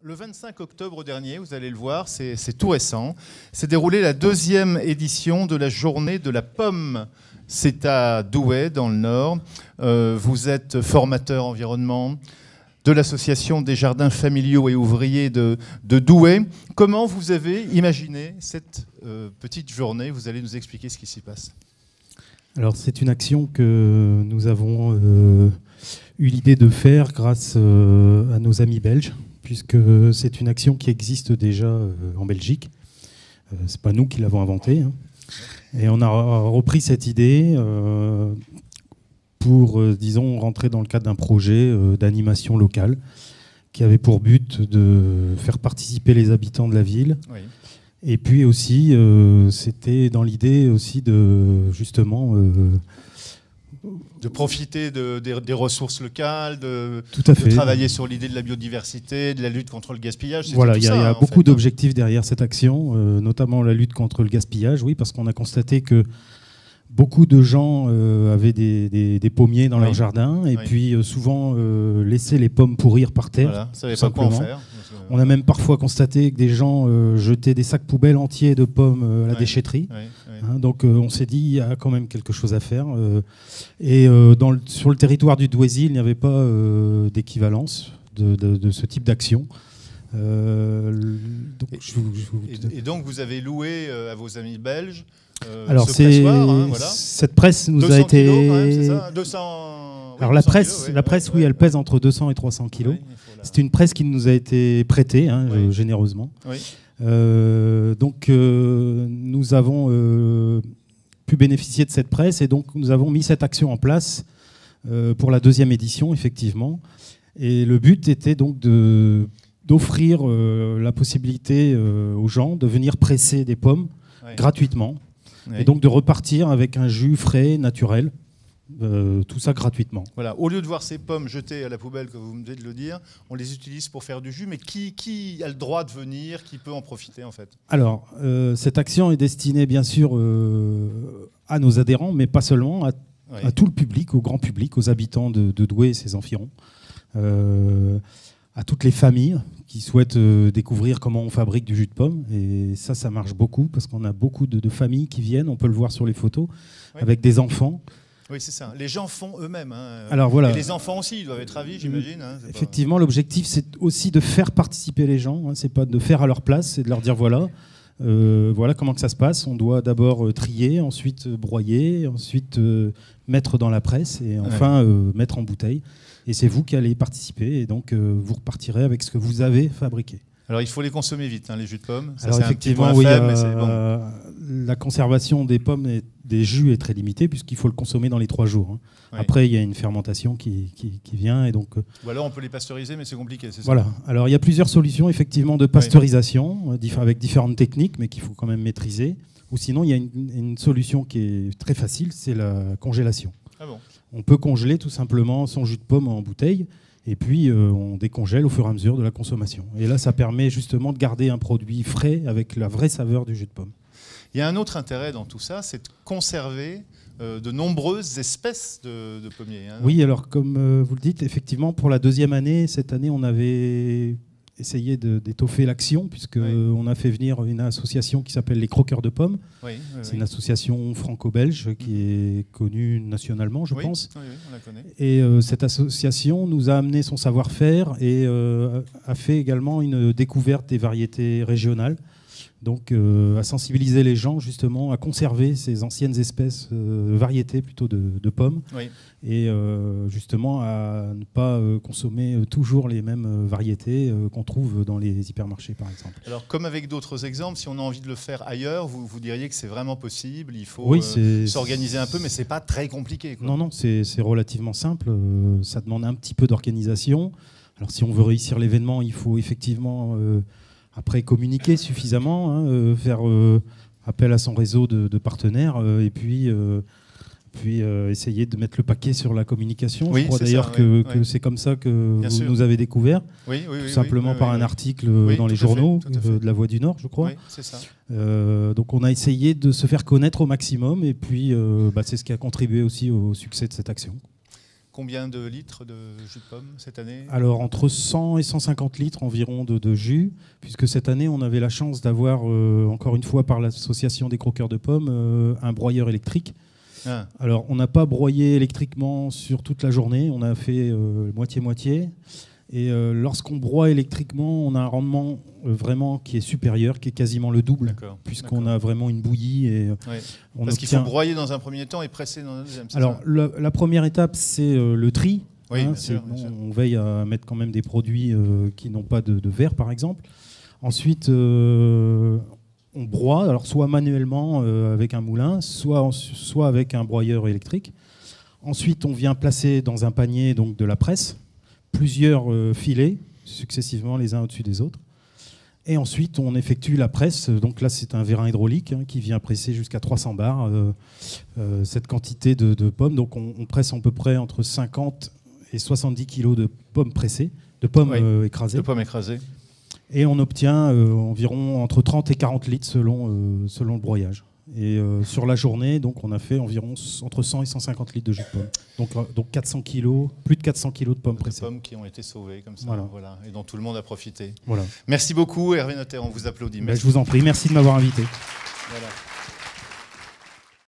Le 25 octobre dernier, vous allez le voir, c'est tout récent, s'est déroulée la 2e édition de la journée de la pomme. C'est à Douai, dans le Nord. Vous êtes formateur environnement de l'association des jardins familiaux et ouvriers de Douai. Comment vous avez imaginé cette petite journée? Vous allez nous expliquer ce qui s'y passe. Alors c'est une action que nous avons eu l'idée de faire grâce à nos amis belges, puisque c'est une action qui existe déjà en Belgique. C'est pas nous qui l'avons inventée, hein. Et on a repris cette idée pour, disons, rentrer dans le cadre d'un projet d'animation locale qui avait pour but de faire participer les habitants de la ville. Oui. Et puis aussi, c'était dans l'idée aussi de, justement... de profiter des ressources locales, de fait. Travailler sur l'idée de la biodiversité, de la lutte contre le gaspillage. Voilà, il y a beaucoup d'objectifs derrière cette action, notamment la lutte contre le gaspillage, oui, parce qu'on a constaté que beaucoup de gens avaient des pommiers dans leur jardin, et puis souvent laissaient les pommes pourrir par terre. Voilà, ça ne savait pas quoi en faire. On a même parfois constaté que des gens jetaient des sacs poubelles entiers de pommes à la déchetterie. Hein, donc on s'est dit, il y a quand même quelque chose à faire. Sur le territoire du Douaisis, il n'y avait pas d'équivalence de ce type d'action. Et donc vous avez loué à vos amis belges alors ce pressoir, hein, voilà. Cette presse nous a été... kilos quand même, c'est ça 200... Alors la presse, oui, elle pèse entre 200 et 300 kilos. Oui, c'est une presse qui nous a été prêtée, hein, généreusement. Oui. Donc nous avons pu bénéficier de cette presse et donc nous avons mis cette action en place pour la 2e édition, effectivement. Et le but était donc d'offrir la possibilité aux gens de venir presser des pommes gratuitement et donc de repartir avec un jus frais, naturel. Tout ça gratuitement. Voilà. Au lieu de voir ces pommes jetées à la poubelle, comme vous venez de le dire, on les utilise pour faire du jus. Mais qui a le droit de venir? Qui peut en profiter en fait? Alors, cette action est destinée bien sûr à nos adhérents, mais pas seulement, à tout le public, au grand public, aux habitants de Douai et ses environs, à toutes les familles qui souhaitent découvrir comment on fabrique du jus de pomme. Et ça marche beaucoup parce qu'on a beaucoup de familles qui viennent, on peut le voir sur les photos, avec des enfants. Oui, c'est ça. Les gens font eux-mêmes. Hein. Alors, voilà. Et les enfants aussi, ils doivent être ravis, j'imagine. Hein. Effectivement, l'objectif, c'est aussi de faire participer les gens. Hein. C'est pas de faire à leur place, c'est de leur dire voilà comment que ça se passe. On doit d'abord trier, ensuite broyer, ensuite mettre dans la presse et enfin mettre en bouteille. Et c'est vous qui allez participer et donc vous repartirez avec ce que vous avez fabriqué. Alors il faut les consommer vite, hein, les jus de pommes. Ça, alors effectivement, oui, mais c'est bon. La conservation des pommes et des jus est très limitée puisqu'il faut le consommer dans les 3 jours. Hein. Oui. Après, il y a une fermentation qui vient et donc. Ou alors on peut les pasteuriser, mais c'est compliqué, c'est ça? Voilà. Alors il y a plusieurs solutions effectivement de pasteurisation avec différentes techniques, mais qu'il faut quand même maîtriser. Ou sinon, il y a une solution qui est très facile, c'est la congélation. Ah bon? On peut congeler tout simplement son jus de pomme en bouteille. Et puis, on décongèle au fur et à mesure de la consommation. Et là, ça permet justement de garder un produit frais avec la vraie saveur du jus de pomme. Il y a un autre intérêt dans tout ça, c'est de conserver de nombreuses espèces de pommiers. Hein. Oui, alors comme vous le dites, effectivement, pour la 2e année, cette année, on avait essayé d'étoffer l'action, puisqu'on a fait venir une association qui s'appelle les Croqueurs de Pommes. C'est une association franco-belge qui est connue nationalement, je pense. Oui, on la connaît. Et cette association nous a amené son savoir-faire et a fait également une découverte des variétés régionales. Donc à sensibiliser les gens justement à conserver ces anciennes espèces, variétés plutôt de pommes, et justement à ne pas consommer toujours les mêmes variétés qu'on trouve dans les hypermarchés par exemple. Alors comme avec d'autres exemples, si on a envie de le faire ailleurs, vous diriez que c'est vraiment possible, il faut s'organiser un peu, mais c'est pas très compliqué, quoi. Non, c'est relativement simple, ça demande un petit peu d'organisation. Alors si on veut réussir l'événement, il faut effectivement... après, communiquer suffisamment, hein, faire appel à son réseau de partenaires et puis essayer de mettre le paquet sur la communication. Je crois d'ailleurs que c'est comme ça que vous nous avez découvert, tout simplement par un article dans les journaux de La Voix du Nord, je crois. Oui, c'est ça. Donc on a essayé de se faire connaître au maximum et puis c'est ce qui a contribué aussi au succès de cette action. combien de litres de jus de pomme cette année? Alors entre 100 et 150 litres environ de jus, puisque cette année on avait la chance d'avoir, encore une fois par l'association des croqueurs de pommes, un broyeur électrique. Ah. Alors on n'a pas broyé électriquement sur toute la journée, on a fait moitié-moitié. Et lorsqu'on broie électriquement, on a un rendement vraiment qui est supérieur, qui est quasiment le double, puisqu'on a vraiment une bouillie. Et parce qu'il faut broyer dans un premier temps et presser dans un deuxième. Alors la première étape, c'est le tri. Oui, bien sûr. On veille à mettre quand même des produits qui n'ont pas de verre, par exemple. Ensuite, on broie, alors soit manuellement avec un moulin, soit avec un broyeur électrique. Ensuite, on vient placer dans un panier donc, de la presse plusieurs filets, successivement les uns au-dessus des autres. Et ensuite, on effectue la presse. Donc là, c'est un vérin hydraulique qui vient presser jusqu'à 300 bars cette quantité de pommes. Donc on presse à peu près entre 50 et 70 kilos de pommes pressées, de pommes écrasées. De pommes écrasées. Et on obtient environ entre 30 et 40 litres selon le broyage. Et sur la journée, donc, on a fait environ entre 100 et 150 litres de jus de pomme. Donc 400 kilos, plus de 400 kilos de pommes pressées. Des pommes qui ont été sauvées comme ça, voilà, et dont tout le monde a profité. Voilà. Merci beaucoup Hervé Notaire, on vous applaudit. Je vous en prie, merci de m'avoir invité. Voilà.